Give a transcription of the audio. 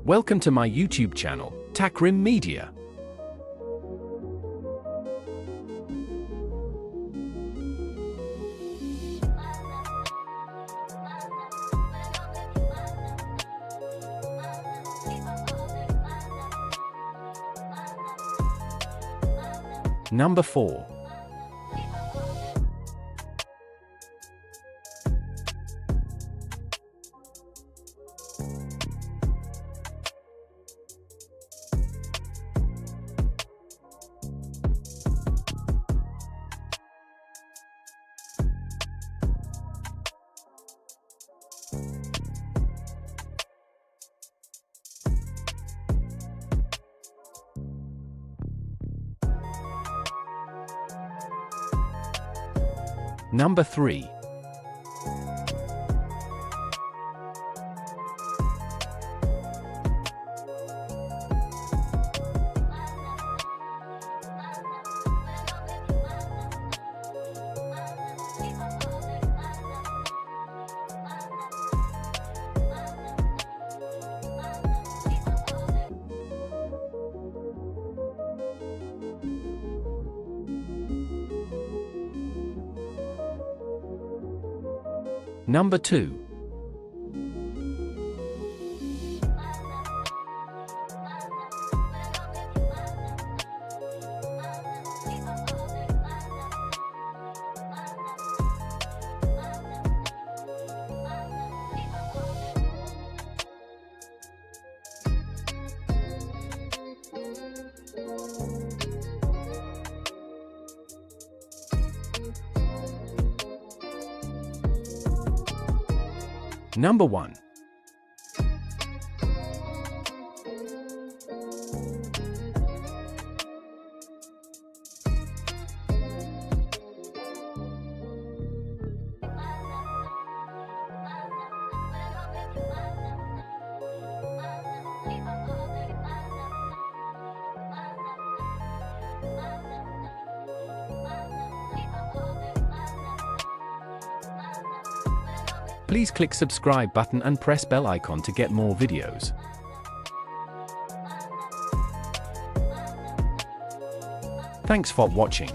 Welcome to my YouTube channel, Takrim Media. Number 4. Number 3. Number 2. Number 1. Please click subscribe button and press bell icon to get more videos. Thanks for watching.